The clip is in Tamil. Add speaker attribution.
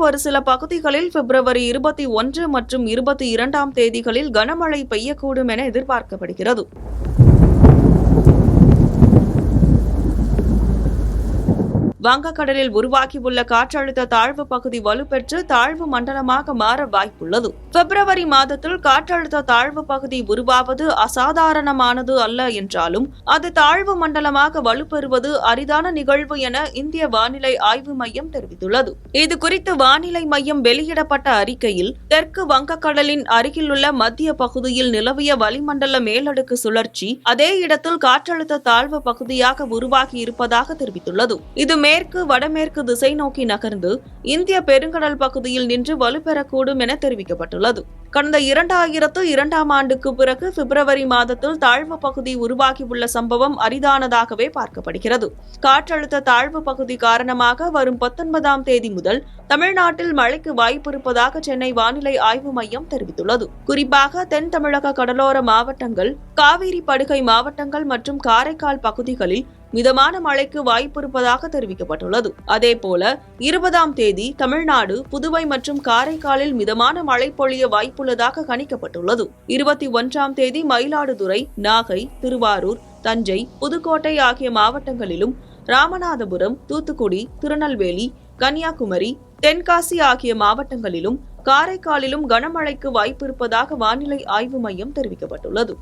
Speaker 1: ஒரு சில பகுதிகளில் பிப்ரவரி 21 மற்றும் 22ஆம் தேதிகளில் கனமழை பெய்யக்கூடும் என எதிர்பார்க்கப்படுகிறது. வங்கக்கடலில் உருவாகியுள்ள காற்றழுத்த தாழ்வு பகுதி வலுப்பெற்று தாழ்வு மண்டலமாக மாற வாய்ப்புள்ளது. பிப்ரவரி மாதத்தில் காற்றழுத்த தாழ்வு பகுதி உருவாவது அசாதாரணமானது அல்ல என்றாலும் அது தாழ்வு மண்டலமாக வலுப்பெறுவது அரிதான நிகழ்வு என இந்திய வானிலை ஆய்வு மையம் தெரிவித்துள்ளது. இதுகுறித்து வானிலை மையம் வெளியிடப்பட்ட அறிக்கையில் தெற்கு வங்கக்கடலின் அருகிலுள்ள மத்திய பகுதியில் நிலவிய வளிமண்டல மேலடுக்கு சுழற்சி அதே இடத்தில் காற்றழுத்த தாழ்வு பகுதியாக உருவாகி இருப்பதாக தெரிவித்துள்ளது. இது மேற்கு வடமேற்கு திசை நோக்கி நகர்ந்து இந்திய பெருங்கடல் பகுதியில் நின்று வலுப்பெறக்கூடும் என தெரிவிக்கப்பட்டுள்ளது. கடந்த 2002ஆம் ஆண்டுக்கு பிறகு பிப்ரவரி மாதத்தில் தாழ்வு பகுதி உருவாகியுள்ள சம்பவம் அரிதானதாகவே பார்க்கப்படுகிறது. காற்றழுத்த தாழ்வு பகுதி காரணமாக வரும் 19ஆம் தேதி முதல் தமிழ்நாட்டில் மழைக்கு வாய்ப்பு இருப்பதாக சென்னை வானிலை ஆய்வு மையம் தெரிவித்துள்ளது. குறிப்பாக தென் தமிழக கடலோர மாவட்டங்கள், காவிரி படுகை மாவட்டங்கள் மற்றும் காரைக்கால் பகுதிகளில் மிதமான மழைக்கு வாய்ப்பு இருப்பதாக தெரிவிக்கப்பட்டுள்ளது. அதேபோல 20ஆம் தேதி தமிழ்நாடு, புதுவை மற்றும் காரைக்காலில் மிதமான மழை பொழிய வாய்ப்புள்ளதாக கணிக்கப்பட்டுள்ளது. 21ஆம் தேதி மயிலாடுதுறை, நாகை, திருவாரூர், தஞ்சை, புதுக்கோட்டை ஆகிய மாவட்டங்களிலும், ராமநாதபுரம், தூத்துக்குடி, திருநெல்வேலி, கன்னியாகுமரி, தென்காசி ஆகிய மாவட்டங்களிலும், காரைக்காலிலும் கனமழைக்கு வாய்ப்பு இருப்பதாக வானிலை ஆய்வு மையம் தெரிவிக்கப்பட்டுள்ளது.